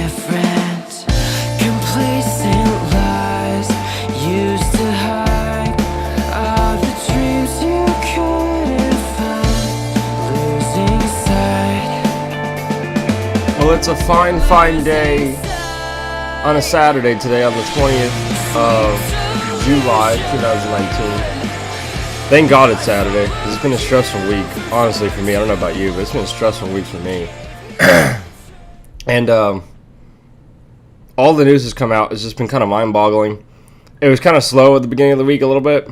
different. Complacent lies used to hide all the dreams you couldn't find. Losing sight. Well, it's a fine day on a Saturday today on the 20th of July 2019. Thank God it's Saturday, because it's been a stressful week, honestly, for me. I don't know about you, but it's been a stressful week for me. And all the news has come out. It's just been kind of mind-boggling. It was kind of slow at the beginning of the week a little bit.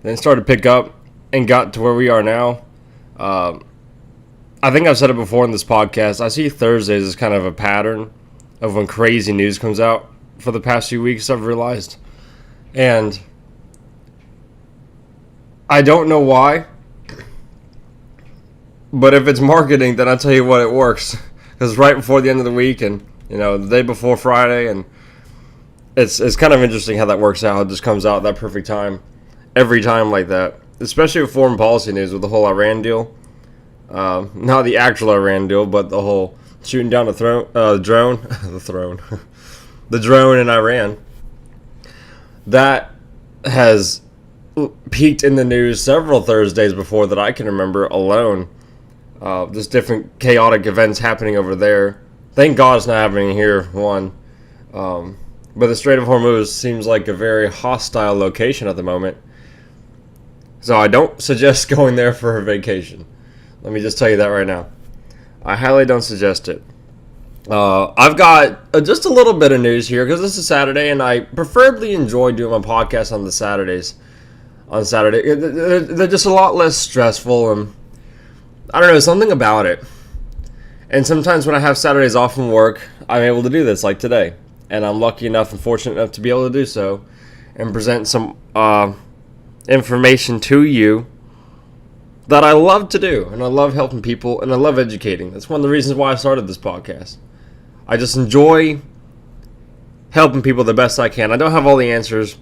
Then it started to pick up and got to where we are now. I think I've said it before in this podcast. I see Thursdays as kind of a pattern of when crazy news comes out for the past few weeks, I've realized. And I don't know why, but if it's marketing, then I'll tell you what, it works. Because right before the end of the week and, the day before Friday, and it's kind of interesting how that works out. It just comes out at that perfect time, every time like that. Especially with foreign policy news with the whole Iran deal. Not the actual Iran deal, but the whole shooting down the drone in Iran. That has peaked in the news several Thursdays before that I can remember alone. Just different chaotic events happening over there. Thank God it's not happening here, one. But the Strait of Hormuz seems like a very hostile location at the moment. So I don't suggest going there for a vacation. Let me just tell you that right now. I highly don't suggest it. I've got just a little bit of news here because this is Saturday, and I preferably enjoy doing my podcast on the Saturdays. On Saturday, they're just a lot less stressful, and I don't know, something about it. And sometimes when I have Saturdays off from work, I'm able to do this, like today. And I'm lucky enough and fortunate enough to be able to do so and present some information to you that I love to do. And I love helping people, and I love educating. That's one of the reasons why I started this podcast. I just enjoy helping people the best I can. I don't have all the answers.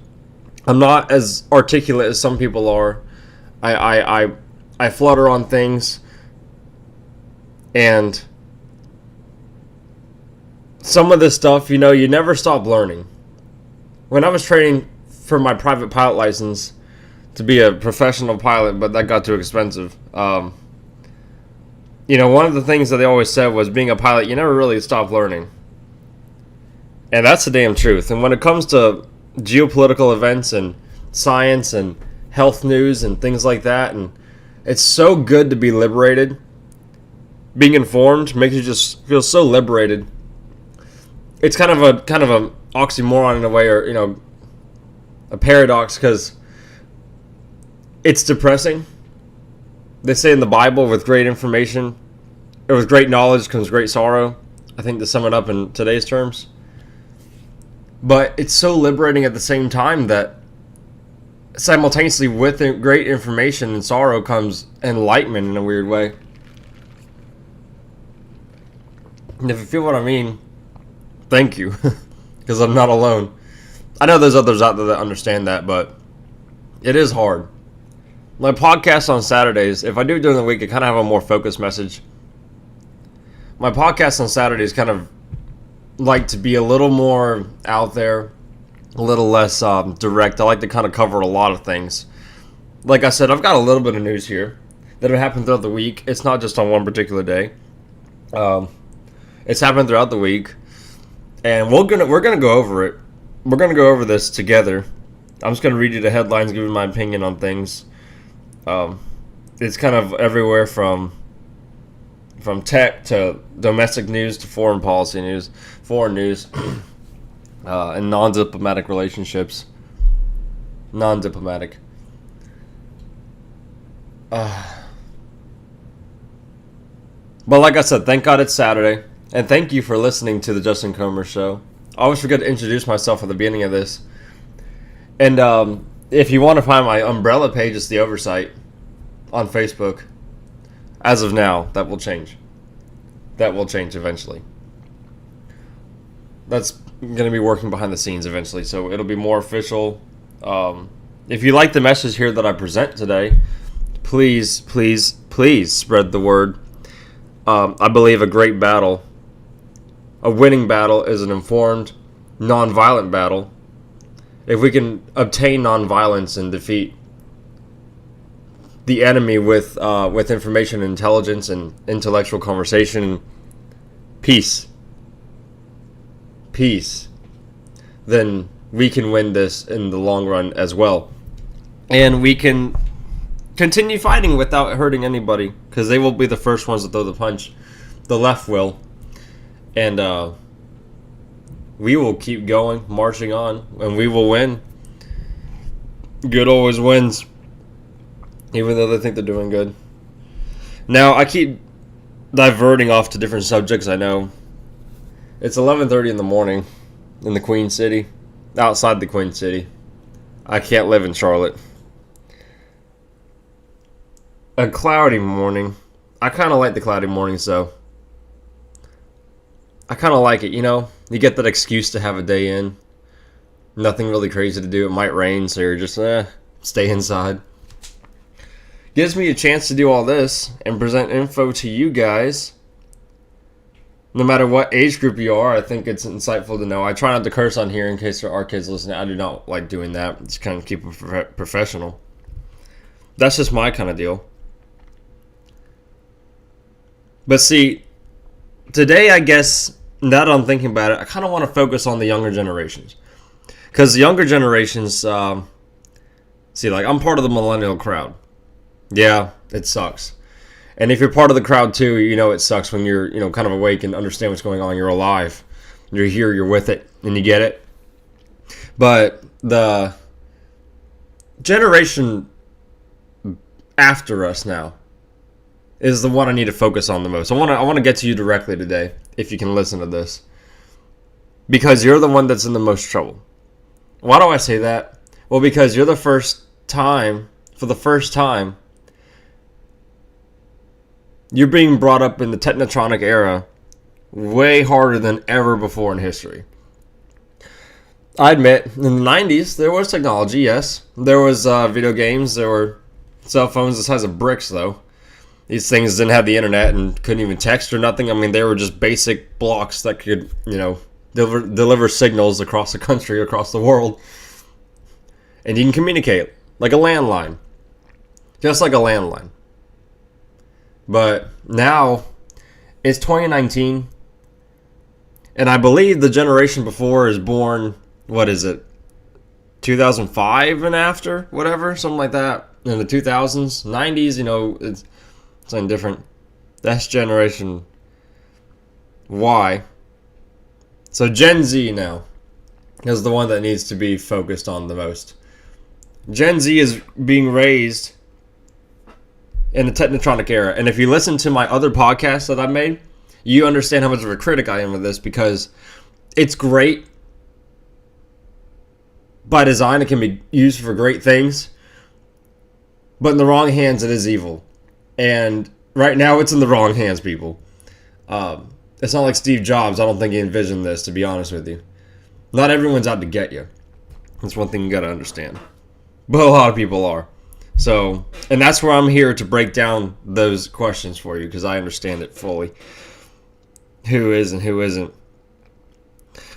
I'm not as articulate as some people are. I flutter on things. And some of this stuff, you never stop learning. When I was training for my private pilot license to be a professional pilot, but that got too expensive. One of the things that they always said was being a pilot, you never really stop learning. And that's the damn truth. And when it comes to geopolitical events and science and health news and things like that, and it's so good to be liberated. Being informed makes you just feel so liberated. It's kind of a oxymoron in a way, or a paradox, because it's depressing. They say in the Bible, with great information, or with great knowledge comes great sorrow. I think to sum it up in today's terms. But it's so liberating at the same time that simultaneously with great information and sorrow comes enlightenment in a weird way. And if you feel what I mean, thank you. Because I'm not alone. I know there's others out there that understand that, but it is hard. My podcast on Saturdays, if I do it during the week, I kind of have a more focused message. My podcast on Saturdays kind of like to be a little more out there, a little less direct. I like to kind of cover a lot of things. Like I said, I've got a little bit of news here that have happened throughout the week. It's not just on one particular day. It's happened throughout the week, and we're gonna go over it. We're gonna go over this together. I'm just gonna read you the headlines, give you my opinion on things. It's kind of everywhere from tech to domestic news to foreign policy news, foreign news, and non-diplomatic relationships. Non-diplomatic. But like I said, thank God it's Saturday. And thank you for listening to the Justin Comer Show. I always forget to introduce myself at the beginning of this. And if you want to find my umbrella page, it's The Oversight on Facebook. As of now, that will change. That will change eventually. That's going to be working behind the scenes eventually, so it'll be more official. If you like the message here that I present today, please spread the word. I believe a great battle A winning battle is an informed, non-violent battle. If we can obtain non-violence and defeat the enemy with information, intelligence, and intellectual conversation, peace, then we can win this in the long run as well. And we can continue fighting without hurting anybody, because they will be the first ones to throw the punch. The left will. And we will keep going, marching on, and we will win. Good always wins, even though they think they're doing good. Now, I keep diverting off to different subjects, I know. It's 11:30 in the morning in the Queen City, outside the Queen City. I can't live in Charlotte. A cloudy morning. I kind of like the cloudy mornings, though. I kind of like it, you know? You get that excuse to have a day in. Nothing really crazy to do. It might rain, so you're just, stay inside. Gives me a chance to do all this and present info to you guys. No matter what age group you are, I think it's insightful to know. I try not to curse on here in case there are kids listening. I do not like doing that. Just kind of keep it professional. That's just my kind of deal. But see, today, I guess, now that I'm thinking about it, I kind of want to focus on the younger generations. Because the younger generations, I'm part of the millennial crowd. Yeah, it sucks. And if you're part of the crowd too, you know it sucks when you're, kind of awake and understand what's going on. You're alive. You're here, you're with it, and you get it. But the generation after us now is the one I need to focus on the most. I want to get to you directly today, if you can listen to this. Because you're the one that's in the most trouble. Why do I say that? Well, because you're for the first time, you're being brought up in the technotronic era way harder than ever before in history. I admit, in the 90s, there was technology, yes. There was video games, there were cell phones the size of bricks, though. These things didn't have the internet and couldn't even text or nothing. I mean, they were just basic blocks that could, deliver signals across the country, across the world. And you can communicate like a landline. Just like a landline. But now, it's 2019. And I believe the generation before is born, 2005 and after? Whatever, something like that. In the 2000s, 90s, it's something different. That's Generation Y. So Gen Z now is the one that needs to be focused on the most. Gen Z is being raised in the technotronic era. And if you listen to my other podcasts that I've made, you understand how much of a critic I am of this, because it's great by design. It can be used for great things. But in the wrong hands, it is evil. And right now, it's in the wrong hands, people. It's not like Steve Jobs. I don't think he envisioned this, to be honest with you. Not everyone's out to get you. That's one thing you got to understand. But a lot of people are. So, and that's where I'm here to break down those questions for you, because I understand it fully. Who is and who isn't.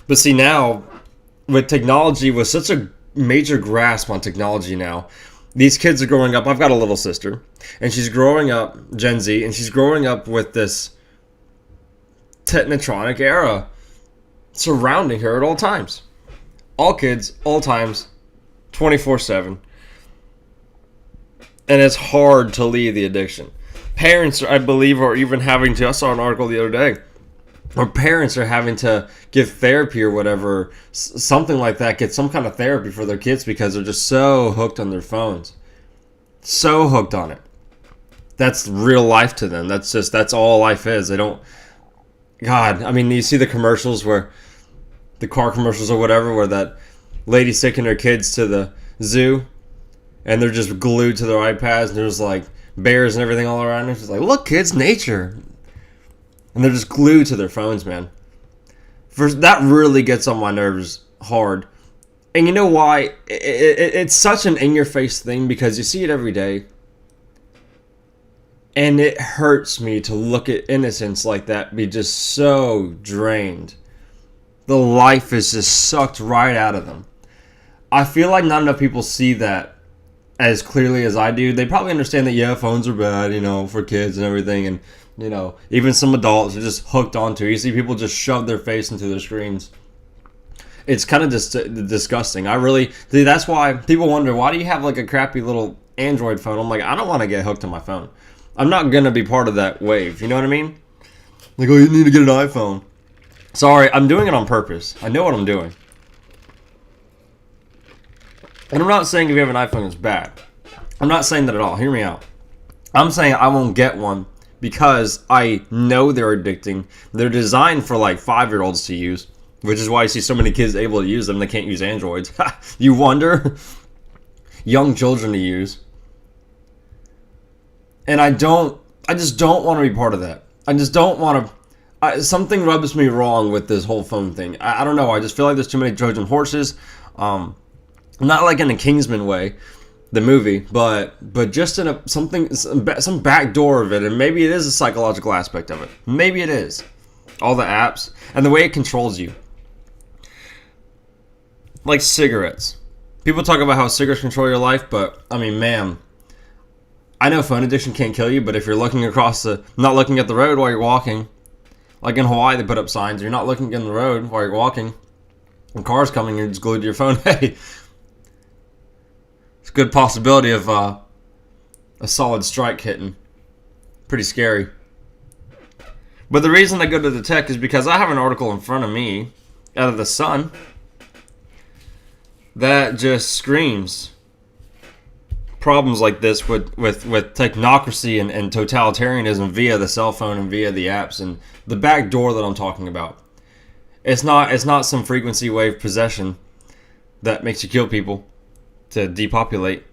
But see, now, with technology, with such a major grasp on technology now, these kids are growing up. I've got a little sister, and she's growing up, Gen Z, and she's growing up with this technotronic era surrounding her at all times. All kids, all times, 24/7. And it's hard to leave the addiction. Parents, I believe, are even having to, I saw an article the other day, or parents are having to give therapy or whatever, something like that, get some kind of therapy for their kids because they're just so hooked on their phones. So hooked on it. That's real life to them. That's all life is. They don't, God, I mean, you see the commercials where, the car commercials or whatever, where that lady's taking her kids to the zoo and they're just glued to their iPads and there's like bears and everything all around them. She's like, look, kids, nature. And they're just glued to their phones, man. That really gets on my nerves hard. And you know why? It's such an in-your-face thing, because you see it every day. And it hurts me to look at innocents like that be just so drained. The life is just sucked right out of them. I feel like not enough people see that as clearly as I do. They probably understand that, yeah, phones are bad, for kids and everything. And, even some adults are just hooked onto it. You see people just shove their face into their screens. It's kind of just disgusting. That's why people wonder, why do you have like a crappy little Android phone? I'm like, I don't want to get hooked to my phone. I'm not going to be part of that wave. You know what I mean? Like, oh, you need to get an iPhone. Sorry, I'm doing it on purpose. I know what I'm doing. And I'm not saying if you have an iPhone it's bad. I'm not saying that at all. Hear me out. I'm saying I won't get one because I know they're addicting. They're designed for like 5-year-olds to use, which is why you see so many kids able to use them. They can't use Androids. You wonder? Young children to use. And I just don't want to be part of that. I just don't want to. Something rubs me wrong with this whole phone thing. I don't know. I just feel like there's too many Trojan horses. Not like in a Kingsman way, the movie, but just in some back door of it. And maybe it is a psychological aspect of it. Maybe it is. All the apps and the way it controls you. Like cigarettes. People talk about how cigarettes control your life, but I mean, man. I know phone addiction can't kill you, but if you're not looking at the road while you're walking, like in Hawaii, they put up signs, you're not looking in the road while you're walking, and cars coming, you're just glued to your phone. Hey, it's a good possibility of a solid strike hitting. Pretty scary. But the reason I go to the tech is because I have an article in front of me out of the Sun that just screams problems like this with technocracy and totalitarianism via the cell phone and via the apps and the back door that I'm talking about. It's not some frequency wave possession that makes you kill people to depopulate.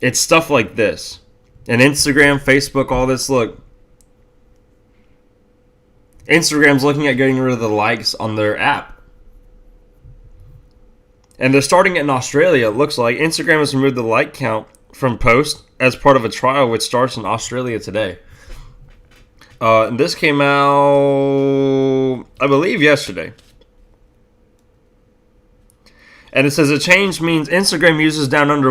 It's stuff like this. And Instagram, Facebook, all this. Look, Instagram's looking at getting rid of the likes on their app. And they're starting it in Australia, it looks like. Instagram has removed the like count from posts as part of a trial which starts in Australia today. And this came out, I believe, yesterday. And it says a change means Instagram users down under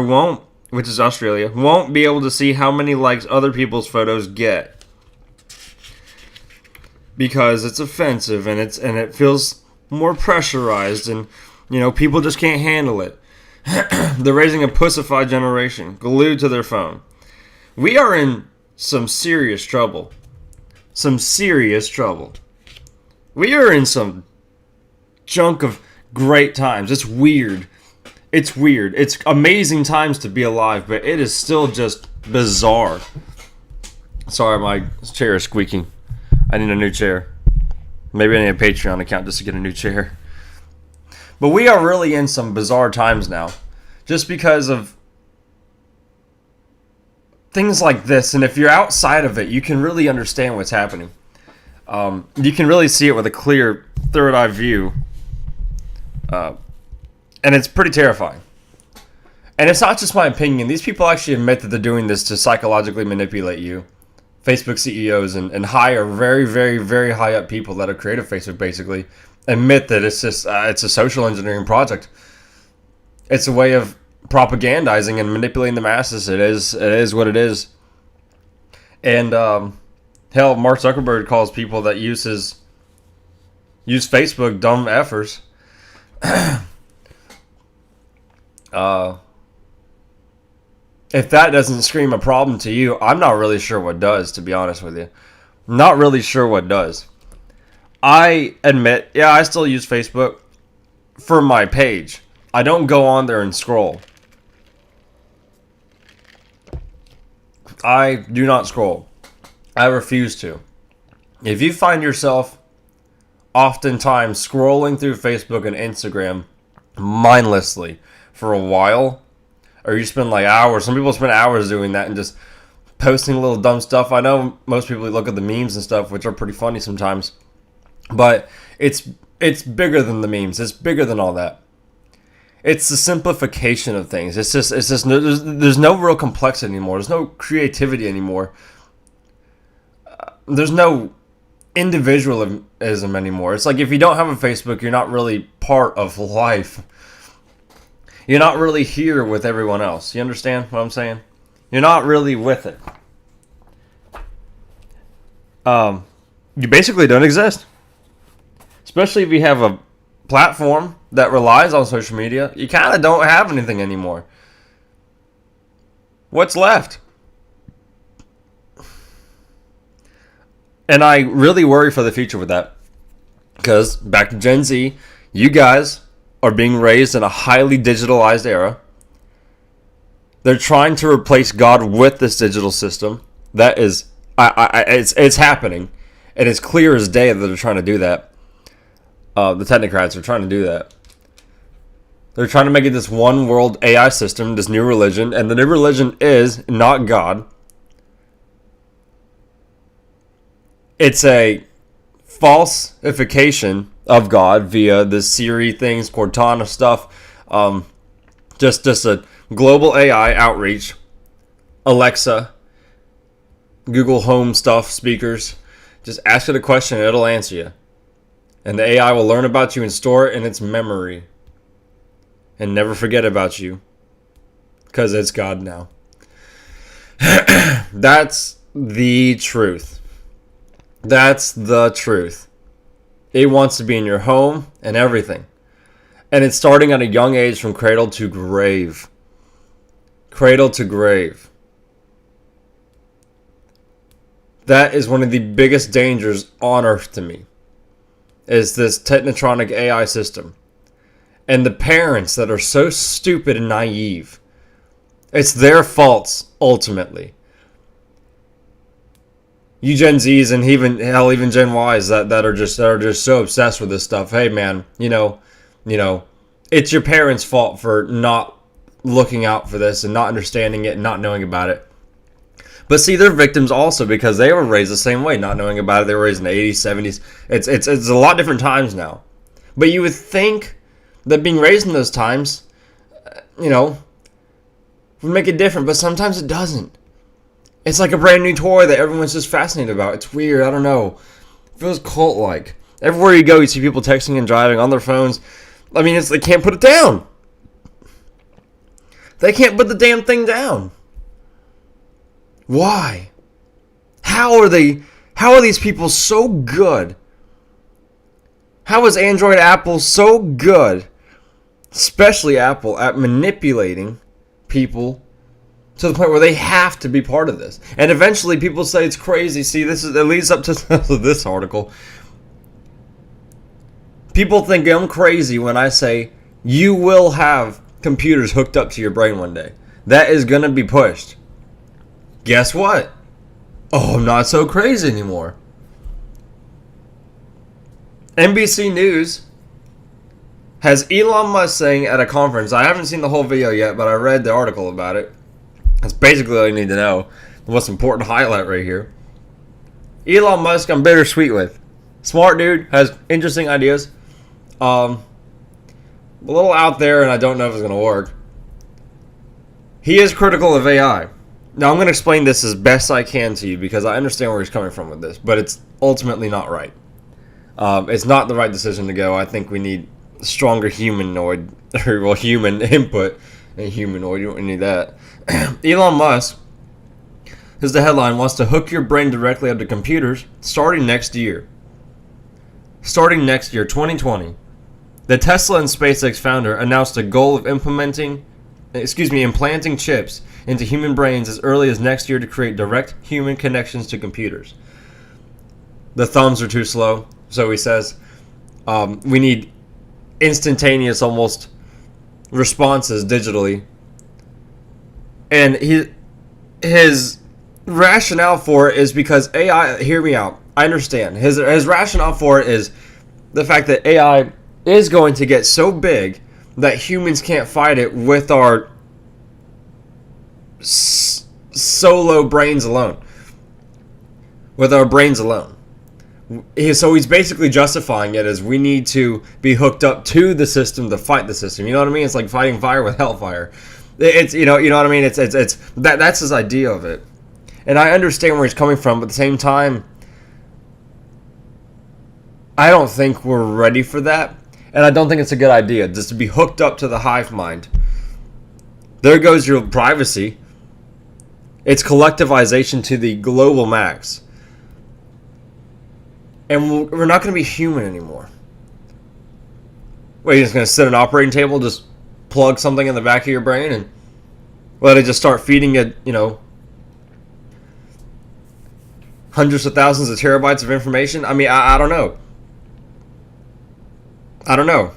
which is Australia, won't be able to see how many likes other people's photos get. Because it's offensive and it feels more pressurized and people just can't handle it. They're raising a pussified generation, glued to their phone. We are in some serious trouble. Some serious trouble. We are in some chunk of great times. It's weird. It's weird. It's amazing times to be alive, but it is still just bizarre. Sorry, my chair is squeaking. I need a new chair. Maybe I need a Patreon account just to get a new chair. But we are really in some bizarre times now. Just because of things like this. And if you're outside of it, you can really understand what's happening. You can really see it with a clear third eye view. And it's pretty terrifying. And it's not just my opinion. These people actually admit that they're doing this to psychologically manipulate you. Facebook CEOs and higher, very, very, very high up people that have created Facebook basically admit that it's just it's a social engineering project. It's a way of propagandizing and manipulating the masses. It is what it is. And hell, Mark Zuckerberg calls people that use Facebook dumb effers. If that doesn't scream a problem to you, I'm not really sure what does, to be honest with you. Not really sure what does. I admit, yeah, I still use Facebook for my page. I don't go on there and scroll. I do not scroll. I refuse to. If you find yourself oftentimes scrolling through Facebook and Instagram mindlessly for a while, or you spend like hours, some people spend hours doing that and just posting little dumb stuff. I know most people look at the memes and stuff, which are pretty funny sometimes. But it's bigger than the memes. It's bigger than all that. It's the simplification of things. It's just there's no real complexity anymore. There's no creativity anymore. There's no individualism anymore. It's like if you don't have a Facebook, you're not really part of life. You're not really here with everyone else. You understand what I'm saying? You're not really with it. You basically don't exist. Especially if you have a platform that relies on social media, you kind of don't have anything anymore. What's left? And I really worry for the future with that. Because, back to Gen Z, you guys are being raised in a highly digitalized era. They're trying to replace God with this digital system. That is, it's happening. And it's clear as day that they're trying to do that. The technocrats are trying to do that. They're trying to make it this one world AI system, this new religion. And the new religion is not God. It's a falsification of God via the Siri things, Cortana stuff. Just a global AI outreach. Alexa, Google Home stuff, speakers. Just ask it a question and it'll answer you. And the AI will learn about you and store it in its memory. And never forget about you. Because it's God now. That's the truth. That's the truth. It wants to be in your home and everything. And it's starting at a young age from cradle to grave. Cradle to grave. That is one of the biggest dangers on earth to me. Is this technotronic AI system. And the parents that are so stupid and naive. It's their faults, ultimately. You Gen Zs and even Gen Ys that are just so obsessed with this stuff. Hey man, you know, it's your parents' fault for not looking out for this and not understanding it and not knowing about it. But see, they're victims also because they were raised the same way, not knowing about it. They were raised in the 80s, 70s. It's a lot different times now. But you would think that being raised in those times, would make it different. But sometimes it doesn't. It's like a brand new toy that everyone's just fascinated about. It's weird. I don't know. It feels cult-like. Everywhere you go, you see people texting and driving on their phones. I mean, they can't put it down. They can't put the damn thing down. Why? How are these people so good? How is Android Apple so good, especially Apple, at manipulating people to the point where they have to be part of this? And eventually people say it's crazy. See, it leads up to this article. People think I'm crazy when I say you will have computers hooked up to your brain one day. That is going to be pushed. Guess what? Oh, I'm not so crazy anymore. NBC News has Elon Musk saying at a conference, I haven't seen the whole video yet, but I read the article about it. That's basically all you need to know. The most important highlight right here. Elon Musk, I'm bittersweet with. Smart dude, has interesting ideas. A little out there, and I don't know if it's going to work. He is critical of AI. Now, I'm going to explain this as best I can to you because I understand where he's coming from with this, but it's ultimately not right. It's not the right decision to go. I think we need stronger human input and humanoid. You don't need that. Elon Musk, here's the headline, wants to hook your brain directly up to computers starting next year. Starting next year, 2020. The Tesla and SpaceX founder announced a goal of implanting chips into human brains as early as next year to create direct human connections to computers. The thumbs are too slow, so he says. We need instantaneous, almost, responses digitally. And his rationale for it is because AI, hear me out, I understand. His rationale for it is the fact that AI is going to get so big that humans can't fight it with our solo brains alone. With our brains alone. So he's basically justifying it as we need to be hooked up to the system to fight the system. You know what I mean? It's like fighting fire with hellfire. It's you know what I mean. It's that's his idea of it, and I understand where he's coming from. But at the same time, I don't think we're ready for that, and I don't think it's a good idea just to be hooked up to the hive mind. There goes your privacy. It's collectivization to the global max. And we're not going to be human anymore. Wait, you're just going to sit at an operating table, just plug something in the back of your brain, and let it just start feeding it, hundreds of thousands of terabytes of information? I mean, I don't know. I don't know.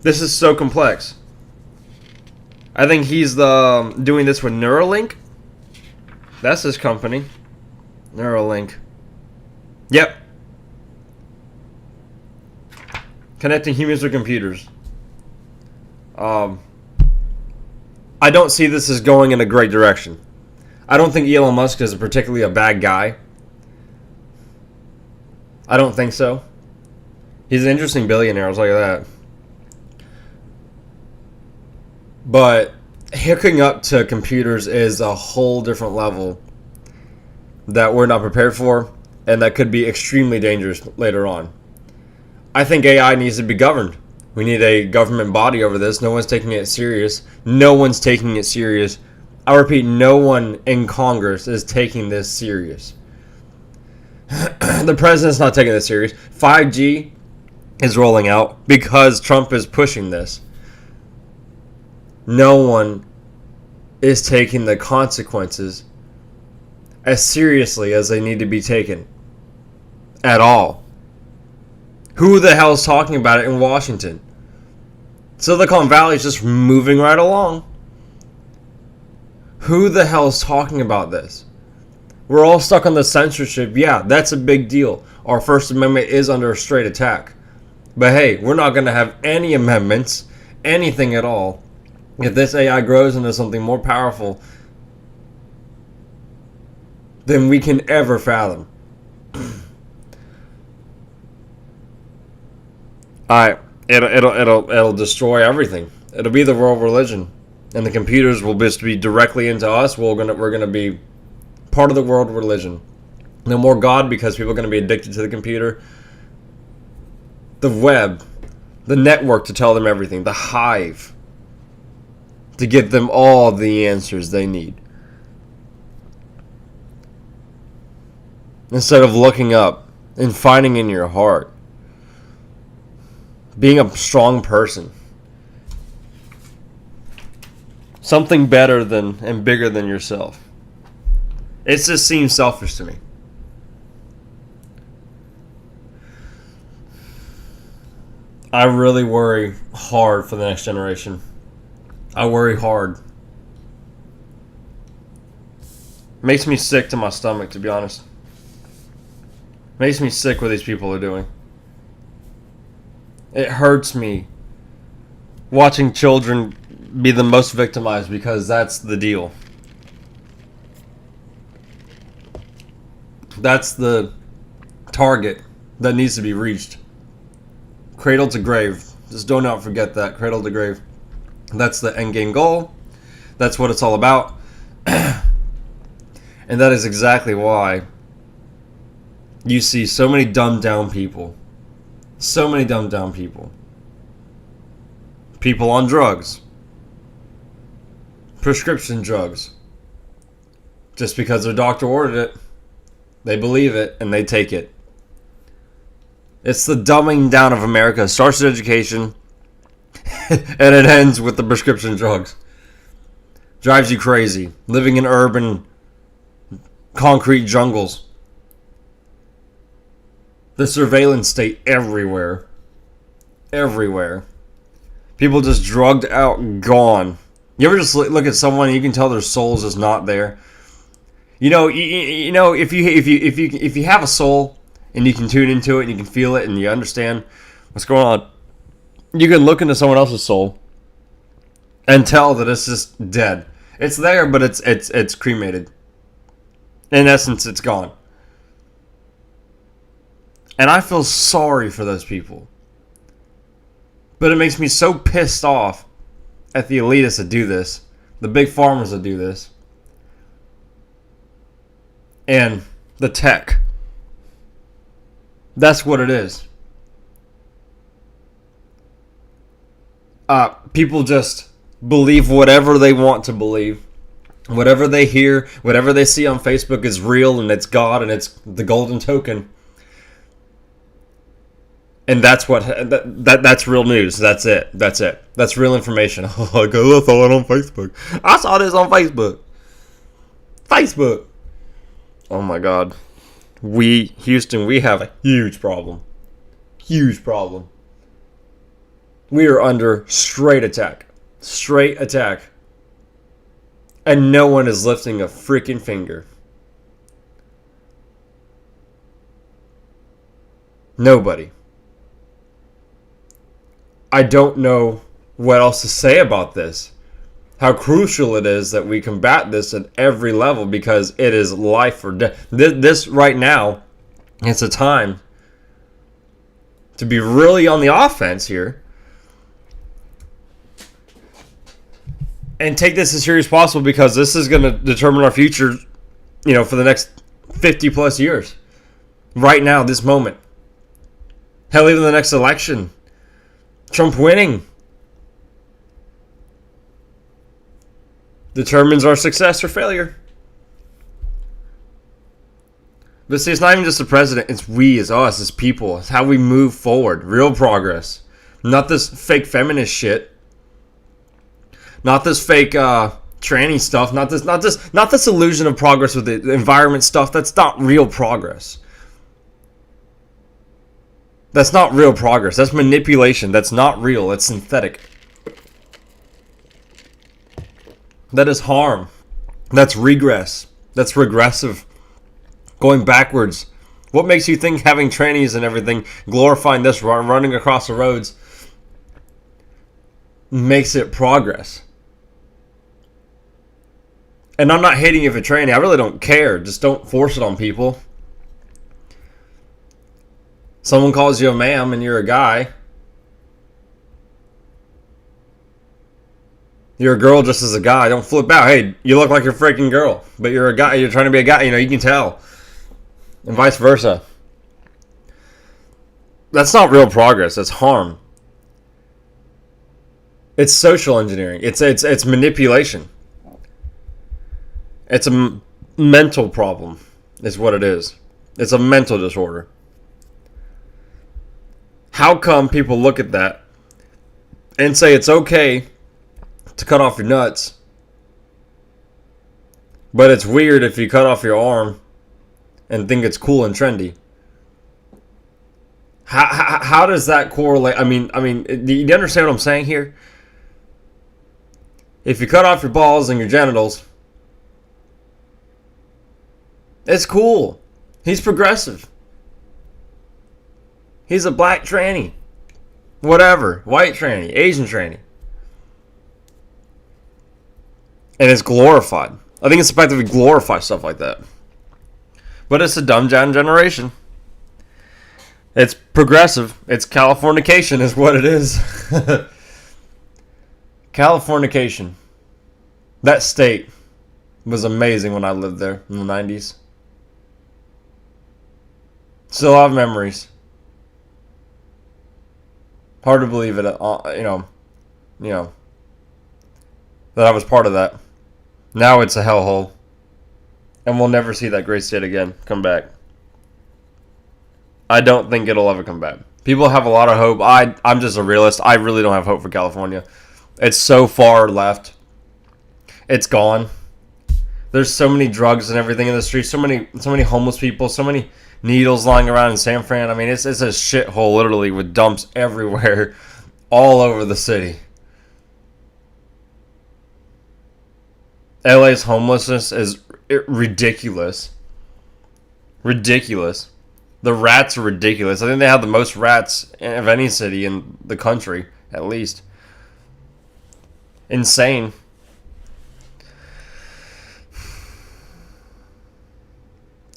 This is so complex. I think he's doing this with Neuralink. That's his company. Neuralink. Yep. Connecting humans with computers. I don't see this as going in a great direction. I don't think Elon Musk is particularly a bad guy. I don't think so. He's an interesting billionaire, I'll tell you that. But hooking up to computers is a whole different level that we're not prepared for, and that could be extremely dangerous later on. I think AI needs to be governed. We need a government body over this. No one's taking it serious. No one's taking it serious. I repeat, no one in Congress is taking this serious. The president's not taking this serious. 5G is rolling out because Trump is pushing this. No one is taking the consequences as seriously as they need to be taken. At all. Who the hell is talking about it in Washington? Silicon Valley is just moving right along. Who the hell is talking about this? We're all stuck on the censorship. Yeah, that's a big deal. Our First Amendment is under a straight attack. But hey, we're not going to have any amendments, anything at all, if this AI grows into something more powerful than we can ever fathom. It'll destroy everything. It'll be the world religion, and the computers will just be directly into us. We're gonna be part of the world religion. No more God, because people are gonna be addicted to the computer. The web, the network to tell them everything, the hive to give them all the answers they need. Instead of looking up and finding in your heart. Being a strong person. Something better than and bigger than yourself. It just seems selfish to me. I really worry hard for the next generation. I worry hard. Makes me sick to my stomach, to be honest. Makes me sick what these people are doing. It hurts me watching children be the most victimized, because that's the deal. That's the target that needs to be reached. Cradle to grave. Just do not forget that. Cradle to grave. That's the end game goal. That's what it's all about. And that is exactly why you see so many dumbed down people. So many dumbed down people. People on drugs. Prescription drugs. Just because their doctor ordered it, they believe it and they take it. It's the dumbing down of America. It starts with education and it ends with the prescription drugs. Drives you crazy. Living in urban concrete jungles. The surveillance state everywhere. Everywhere. People just drugged out, gone. You ever just look at someone and you can tell their soul's just not there? You know, if you have a soul and you can tune into it and you can feel it and you understand what's going on, you can look into someone else's soul and tell that it's just dead. It's there, but it's cremated. In essence, it's gone. And I feel sorry for those people. But it makes me so pissed off at the elitists that do this, the big farmers that do this, and the tech. That's what it is. People just believe whatever they want to believe. Whatever they hear, whatever they see on Facebook is real and it's God and it's the golden token. And that's what that's real news. That's it. That's real information. Oh, I saw it on Facebook. I saw this on Facebook. Facebook. Oh my God. Houston, we have a huge problem. Huge problem. We are under straight attack. Straight attack. And no one is lifting a freaking finger. Nobody. I don't know what else to say about this. How crucial it is that we combat this at every level, because it is life or death. This right now, it's a time to be really on the offense here and take this as serious as possible, because this is going to determine our future, for the next 50 plus years. Right now, this moment. Hell, even the next election. Trump winning determines our success or failure. But see, it's not even just the president. It's we, it's us, it's people. It's how we move forward. Real progress. Not this fake feminist shit. Not this fake tranny stuff. Not this illusion of progress with the environment stuff. That's not real progress. That's not real progress. That's manipulation. That's not real. That's synthetic. That is harm. That's regress. That's regressive. Going backwards. What makes you think having trannies and everything, glorifying this, running across the roads, makes it progress? And I'm not hating you for tranny. I really don't care. Just don't force it on people. Someone calls you a ma'am and you're a guy. You're a girl just as a guy. Don't flip out. Hey, you look like you're a freaking girl, but you're a guy. You're trying to be a guy. You can tell. And vice versa. That's not real progress. That's harm. It's social engineering. It's manipulation. It's a mental problem, is what it is. It's a mental disorder. How come people look at that and say it's okay to cut off your nuts, but it's weird if you cut off your arm and think it's cool and trendy? How does that correlate? I mean, do you understand what I'm saying here? If you cut off your balls and your genitals, it's cool. He's progressive. He's a black tranny. Whatever. White tranny. Asian tranny. And it's glorified. I think it's the fact that we glorify stuff like that. But it's a dumb generation. It's progressive. It's Californication is what it is. Californication. That state was amazing when I lived there in the 90s. Still have memories. Hard to believe it, that I was part of that. Now it's a hellhole. And we'll never see that great state again come back. I don't think it'll ever come back. People have a lot of hope. I'm just a realist. I really don't have hope for California. It's so far left. It's gone. There's so many drugs and everything in the streets. So many homeless people. So many needles lying around in San Fran. I mean, it's a shithole, literally, with dumps everywhere, all over the city. LA's homelessness is ridiculous. Ridiculous. The rats are ridiculous. I think they have the most rats of any city in the country, at least. Insane.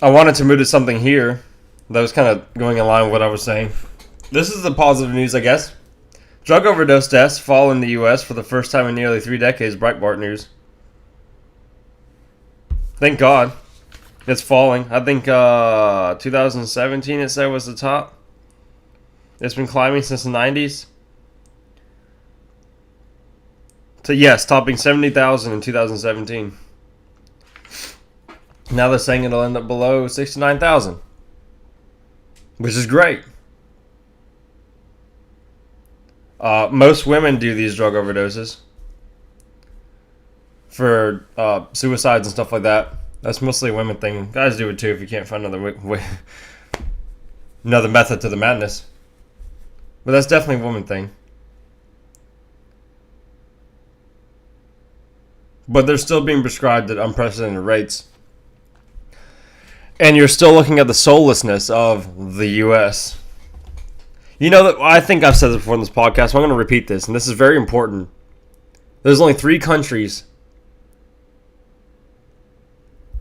I wanted to move to something here That was kind of going in line with what I was saying. This is the positive news, I guess. Drug overdose deaths fall in the U.S. for the first time in nearly 3 decades, Breitbart News. Thank God. It's falling. I think 2017 it said was the top. It's been climbing since the 90s. So yes, topping 70,000 in 2017. Now they're saying it'll end up below 69,000. Which is great. Most women do these drug overdoses for suicides and stuff like that. That's mostly a women thing. Guys do it too if you can't find another method to the madness. But that's definitely a woman thing. But they're still being prescribed at unprecedented rates. And you're still looking at the soullessness of the U.S. You know that I think I've said this before in this podcast, so I'm going to repeat this, and this is very important. There's only 3 countries,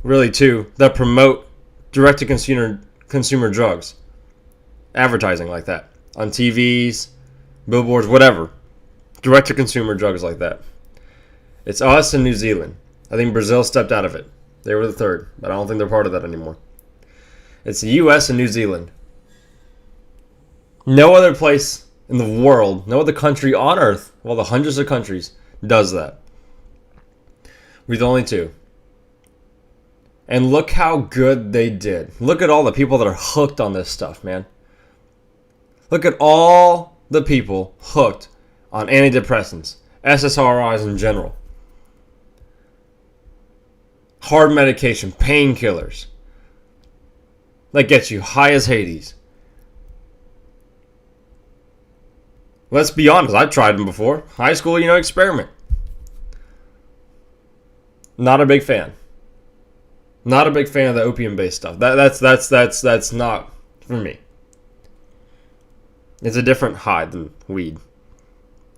really 2, that promote direct-to-consumer drugs. Advertising like that. On TVs, billboards, whatever. Direct-to-consumer drugs like that. It's us and New Zealand. I think Brazil stepped out of it. They were the 3rd, but I don't think they're part of that anymore. It's the U.S. and New Zealand. No other place in the world, no other country on Earth, well, the hundreds of countries, does that. We're the only 2. And look how good they did. Look at all the people that are hooked on this stuff, man. Look at all the people hooked on antidepressants, SSRIs in general. Hard medication, painkillers. That gets you high as Hades. Let's be honest, I've tried them before. High school, experiment. Not a big fan. Not a big fan of the opium-based stuff. That's not for me. It's a different high than weed.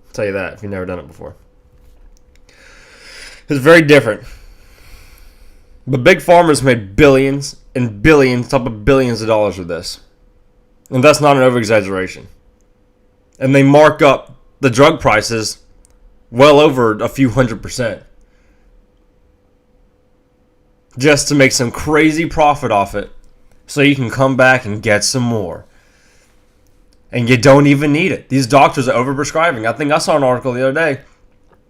I'll tell you that if you've never done it before. It's very different. But big pharma's made billions and billions, top of billions of dollars with this. And that's not an over-exaggeration. And they mark up the drug prices well over a few 100%. Just to make some crazy profit off it. So you can come back and get some more. And you don't even need it. These doctors are overprescribing. I think I saw an article the other day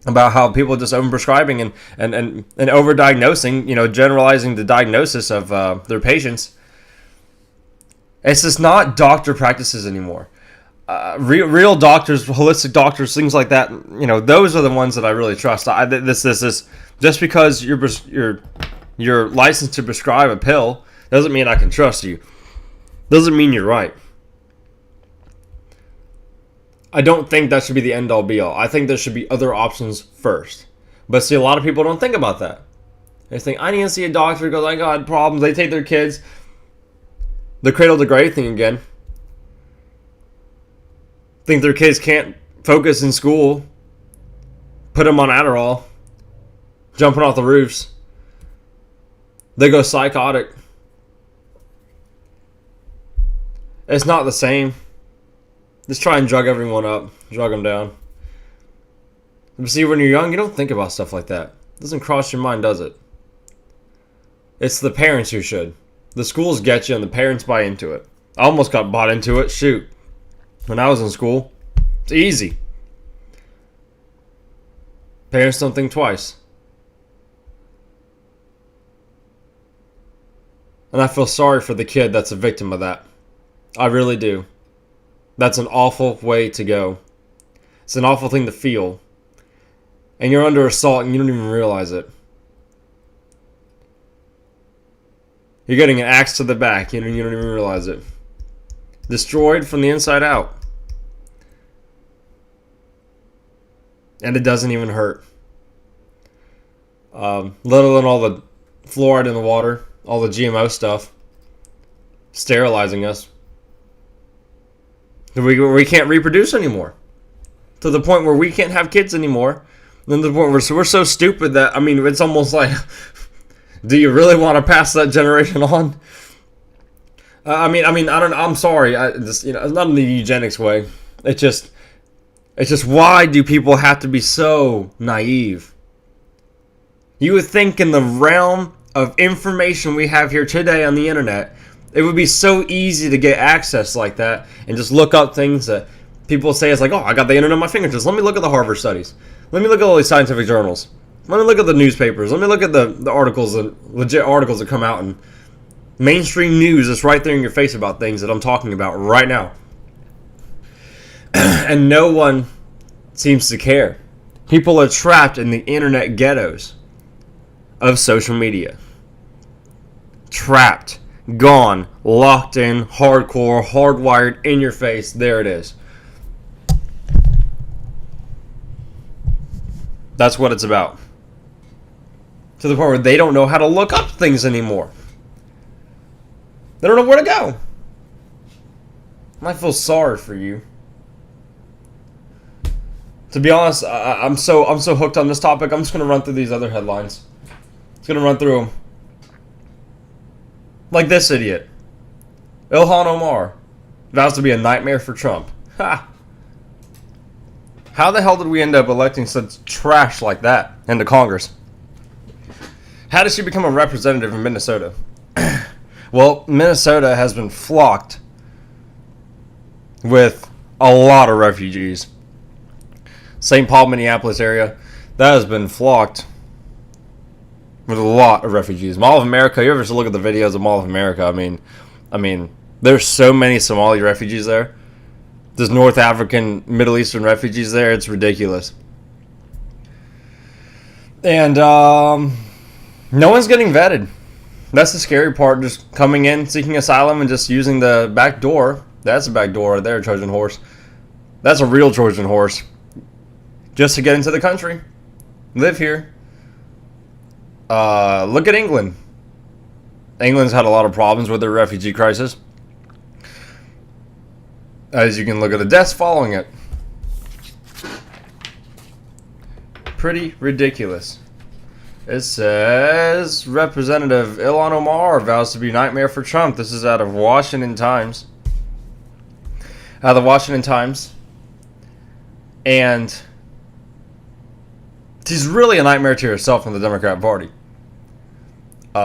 about how people are just overprescribing and overdiagnosing, generalizing the diagnosis of their patients. It's just not doctor practices anymore. Real doctors, holistic doctors, things like that, those are the ones that I really trust. This just because you're licensed to prescribe a pill doesn't mean I can trust you. Doesn't mean you're right. I don't think that should be the end-all be-all. I think there should be other options first. But see, a lot of people don't think about that. They think, I need to see a doctor because I got problems. They take their kids. The cradle to grave thing again. Think their kids can't focus in school. Put them on Adderall. Jumping off the roofs. They go psychotic. It's not the same. Just try and drug everyone up. Drug them down. But see, when you're young, you don't think about stuff like that. It doesn't cross your mind, does it? It's the parents who should. The schools get you and the parents buy into it. I almost got bought into it. Shoot. When I was in school. It's easy. Parents don't think twice. And I feel sorry for the kid that's a victim of that. I really do. That's an awful way to go. It's an awful thing to feel. And you're under assault and you don't even realize it. You're getting an axe to the back and you don't even realize it. Destroyed from the inside out. And it doesn't even hurt. Let alone all the fluoride in the water. All the GMO stuff. Sterilizing us. We can't reproduce anymore. To the point where we can't have kids anymore. Then to the point where we're so stupid that, it's almost like, do you really want to pass that generation on? I don't. I'm sorry. It's not in the eugenics way. It's just why do people have to be so naive? You would think in the realm of information we have here today on the internet, it would be so easy to get access like that and just look up things that people say it's like, oh, I got the internet on my fingertips. Let me look at the Harvard studies. Let me look at all these scientific journals. Let me look at the newspapers. Let me look at the articles, the legit articles that come out, and mainstream news is right there in your face about things that I'm talking about right now. And no one seems to care. People are trapped in the internet ghettos of social media. Trapped, gone, locked in, hardcore, hardwired, in your face. There it is. That's what it's about. To the point where they don't know how to look up things anymore. They don't know where to go. I feel sorry for you. To be honest, I'm so hooked on this topic. I'm just gonna run through these other headlines. Just gonna run through them. Like this idiot, Ilhan Omar vows to be a nightmare for Trump. Ha! How the hell did we end up electing such trash like that into Congress? How did she become a representative in Minnesota? Well, Minnesota has been flocked with a lot of refugees. St. Paul, Minneapolis area, that has been flocked with a lot of refugees. Mall of America, you ever look at the videos of Mall of America? I mean, there's so many Somali refugees there. There's North African, Middle Eastern refugees there. It's ridiculous. And no one's getting vetted. That's the scary part. Just coming in, seeking asylum, and just using the back door. That's a back door right there, Trojan horse. That's a real Trojan horse. Just to get into the country. Live here. Look at England. England's had a lot of problems with their refugee crisis. As you can look at the deaths following it. Pretty ridiculous. It says Representative Ilhan Omar vows to be a nightmare for Trump. This is out of Washington Times. Out of the Washington Times. And she's really a nightmare to herself in the Democrat Party.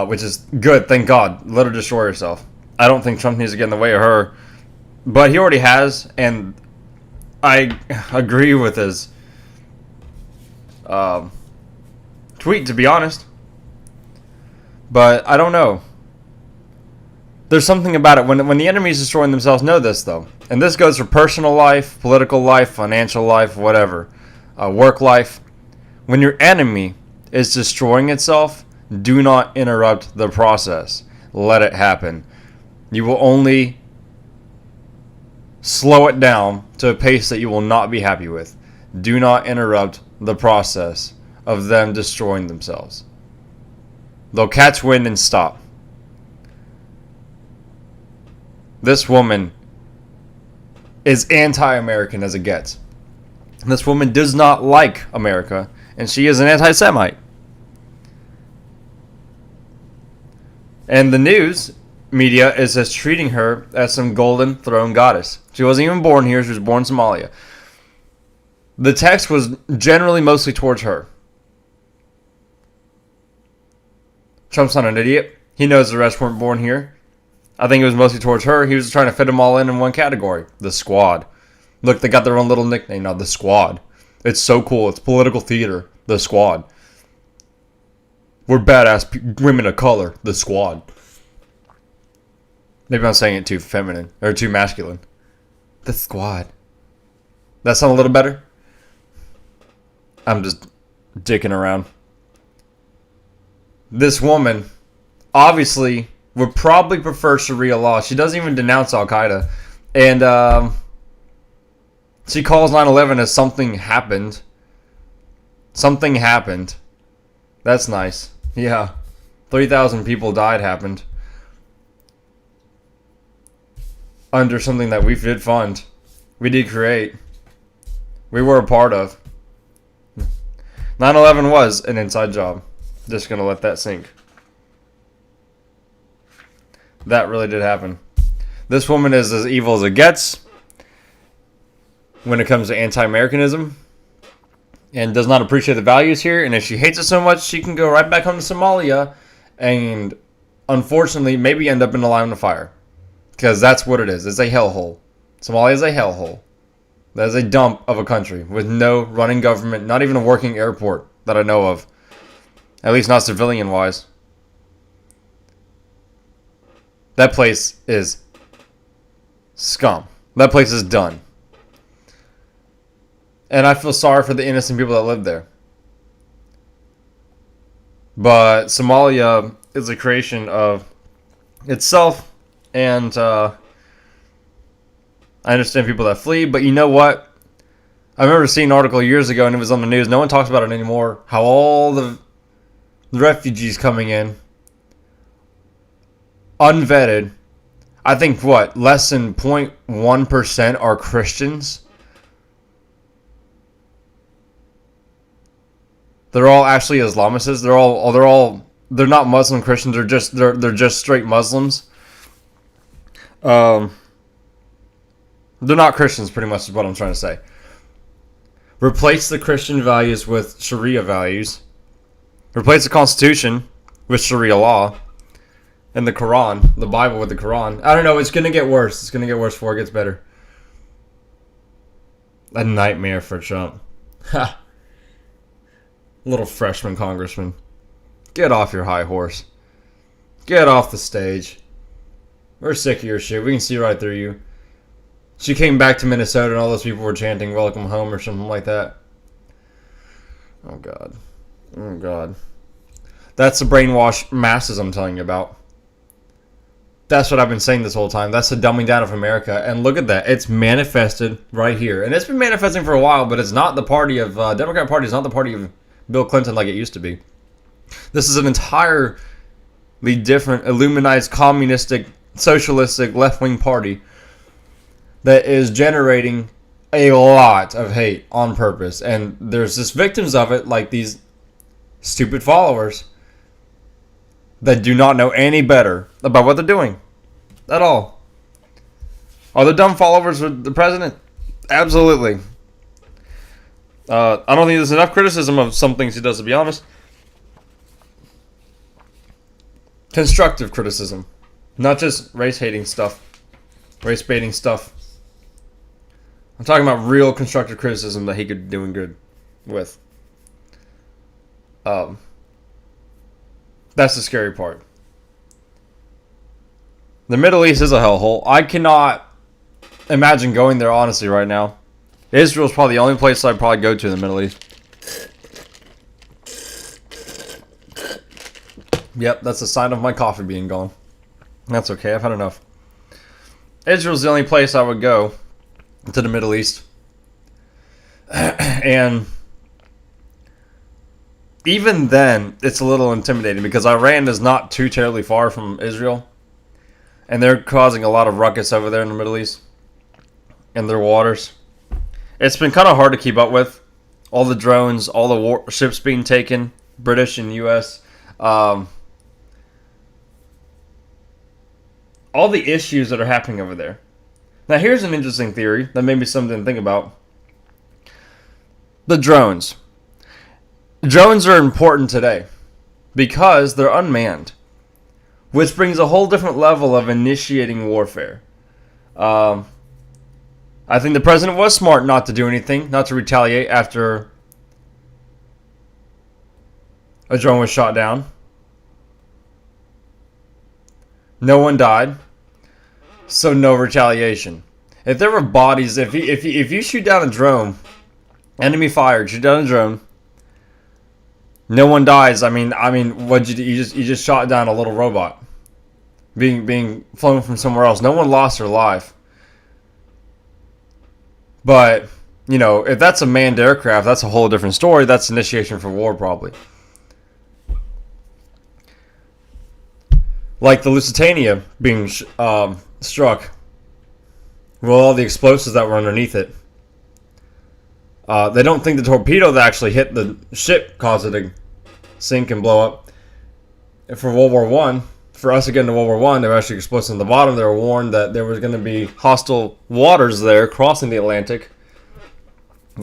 Which is good, thank God. Let her destroy herself. I don't think Trump needs to get in the way of her. But he already has, and I agree with his tweet, to be honest. But I don't know. There's something about it. When the enemy's destroying themselves, know this, though. And this goes for personal life, political life, financial life, whatever. Work life. When your enemy is destroying itself, do not interrupt the process. Let it happen. You will only slow it down to a pace that you will not be happy with. Do not interrupt the process of them destroying themselves. They'll catch wind and stop. This woman is anti-American as it gets. This woman does not like America, and she is an anti-Semite. And the news media is just treating her as some golden throne goddess. She wasn't even born here. She was born in Somalia. The text was generally mostly towards her. Trump's not an idiot. He knows the rest weren't born here. I think it was mostly towards her. He was trying to fit them all in one category. The Squad. Look, they got their own little nickname now. The Squad. It's so cool. It's political theater. The Squad. We're badass women of color. The Squad. Maybe I'm saying it too feminine. Or too masculine. The Squad. That sound a little better? I'm just dicking around. This woman obviously would probably prefer Sharia law. She doesn't even denounce Al-Qaeda. And she calls 9/11 as something happened. Something happened. That's nice. Yeah. 3,000 people died happened. Under something that we did fund. We did create. We were a part of. 9/11 was an inside job. Just gonna let that sink. That really did happen. This woman is as evil as it gets when it comes to anti-Americanism and does not appreciate the values here. And if she hates it so much, she can go right back home to Somalia and unfortunately maybe end up in the line of fire. Because that's what it is. It's a hellhole. Somalia is a hellhole. That is a dump of a country with no running government, not even a working airport that I know of. At least not civilian-wise. That place is scum. That place is done. And I feel sorry for the innocent people that live there. But Somalia is a creation of itself, and I understand people that flee, but you know what? I remember seeing an article years ago, and it was on the news. No one talks about it anymore. How all the refugees coming in, unvetted. I think, less than 0.1% are Christians? They're all actually Islamicists. They're not Muslim Christians. They're just straight Muslims. They're not Christians, pretty much is what I'm trying to say. Replace the Christian values with Sharia values. Replace the Constitution with Sharia law. And the Quran, the Bible with the Quran. I don't know, it's going to get worse. It's going to get worse before it gets better. A nightmare for Trump. Ha. Little freshman congressman. Get off your high horse. Get off the stage. We're sick of your shit. We can see right through you. She came back to Minnesota and all those people were chanting welcome home or something like that. Oh, God. Oh, God. That's the brainwashed masses I'm telling you about. That's what I've been saying this whole time. That's the dumbing down of America. And look at that. It's manifested right here. And it's been manifesting for a while, but it's not the party of... Democrat Party is not the party of Bill Clinton like it used to be. This is an entirely different, Illuminized, communistic, socialistic, left-wing party that is generating a lot of hate on purpose. And there's just victims of it, like these stupid followers that do not know any better about what they're doing at all. Are the dumb followers of the president? Absolutely. I don't think there's enough criticism of some things he does, to be honest. Constructive criticism. Not just race-hating stuff. Race-baiting stuff. I'm talking about real constructive criticism that he could be doing good with. That's the scary part. The Middle East is a hellhole. I cannot imagine going there, honestly, right now. Israel's probably the only place I'd probably go to in the Middle East. Yep, that's a sign of my coffee being gone. That's okay, I've had enough. Israel's the only place I would go to the Middle East. And even then, it's a little intimidating because Iran is not too terribly far from Israel. And they're causing a lot of ruckus over there in the Middle East. In their waters. It's been kind of hard to keep up with. All the drones, all the warships being taken. British and U.S. All the issues that are happening over there. Now here's an interesting theory that may be something to think about. The drones. Drones are important today because they're unmanned, which brings a whole different level of initiating warfare. I think the president was smart not to do anything, not to retaliate after a drone was shot down. No one died, so no retaliation. If there were bodies, if you shoot down a drone, enemy fired, shoot down a drone, no one dies. I mean, what you just shot down a little robot, being flown from somewhere else. No one lost their life. But if that's a manned aircraft, that's a whole different story. That's initiation for war, probably. Like the Lusitania being struck with all the explosives that were underneath it. They don't think the torpedo that actually hit the ship caused it to sink and blow up. And for World War I, for us to get into World War One, they were actually explosives on the bottom. They were warned that there was going to be hostile waters there crossing the Atlantic,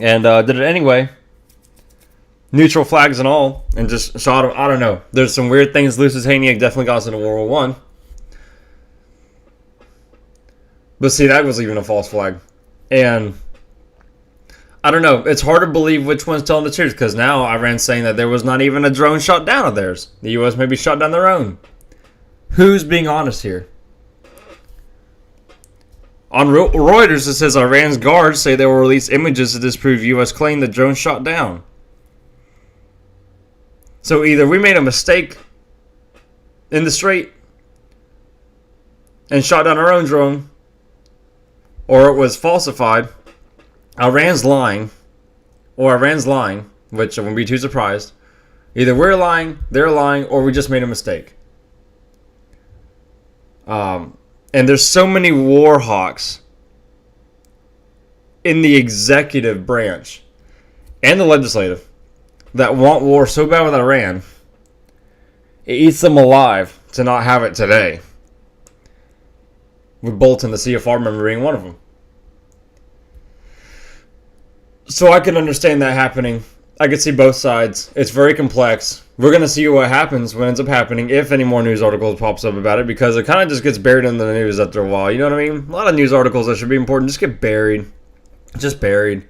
and did it anyway. Neutral flags and all, and just shot them. I don't know. There's some weird things. Lusitania definitely got us into World War One. But see, that was even a false flag. And I don't know. It's hard to believe which one's telling the truth, because now Iran's saying that there was not even a drone shot down of theirs. The U.S. maybe shot down their own. Who's being honest here? On Reuters, it says Iran's guards say they will release images to disprove U.S. claim the drone shot down. So either we made a mistake in the strait and shot down our own drone, or it was falsified. Iran's lying, which I wouldn't be too surprised. Either we're lying, they're lying, or we just made a mistake. And there's so many war hawks in the executive branch and the legislative that want war so bad with Iran, it eats them alive to not have it today. With Bolton, the CFR member, being one of them. So I can understand that happening. I can see both sides. It's very complex. We're going to see what happens, what ends up happening, if any more news articles pops up about it, because it kind of just gets buried in the news after a while. You know what I mean? A lot of news articles that should be important just get buried. Just buried.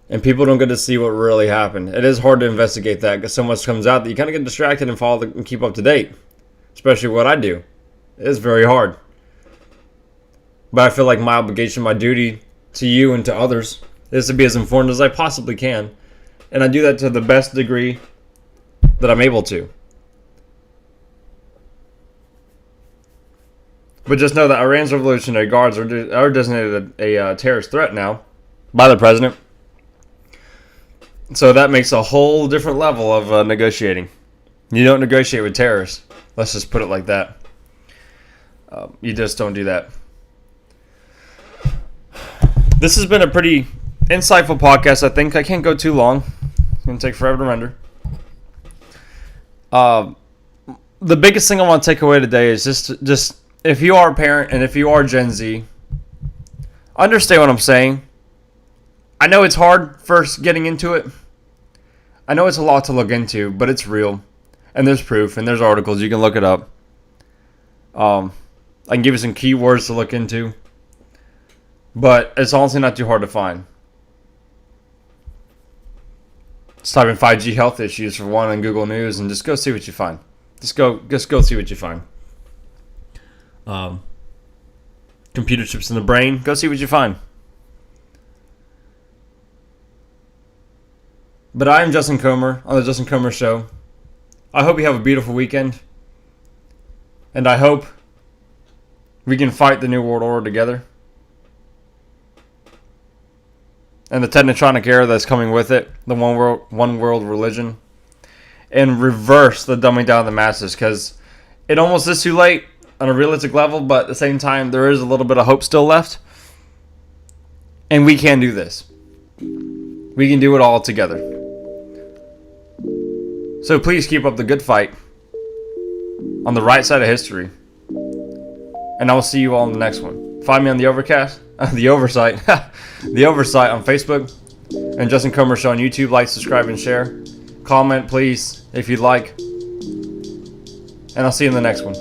And people don't get to see what really happened. It is hard to investigate that because so much comes out that you kind of get distracted and follow and keep up to date. Especially what I do. It is very hard. But I feel like my obligation, my duty to you and to others is to be as informed as I possibly can. And I do that to the best degree that I'm able to. But just know that Iran's Revolutionary Guards are designated a terrorist threat now by the president. So that makes a whole different level of negotiating. You don't negotiate with terrorists. Let's just put it like that. You just don't do that. This has been a pretty insightful podcast, I think. I can't go too long. It's going to take forever to render. The biggest thing I want to take away today is just if you are a parent and if you are Gen Z, understand what I'm saying. I know it's hard first getting into it. I know it's a lot to look into, but it's real. And there's proof and there's articles. You can look it up. I can give you some keywords to look into. But it's honestly not too hard to find. Just type in 5G health issues for one on Google News and just go see what you find. Just go see what you find. Computer chips in the brain. Go see what you find. But I am Justin Comer on the Justin Comer Show. I hope you have a beautiful weekend. And I hope we can fight the New World Order together. And the technotronic era that's coming with it. The one world religion. And reverse the dumbing down of the masses. Because it almost is too late on a realistic level. But at the same time, there is a little bit of hope still left. And we can do this. We can do it all together. So please keep up the good fight on the right side of history. And I will see you all in the next one. Find me on the Overcast, the Oversight, the Oversight on Facebook, and Justin Comer Show on YouTube. Like, subscribe, and share. Comment, please, if you'd like. And I'll see you in the next one.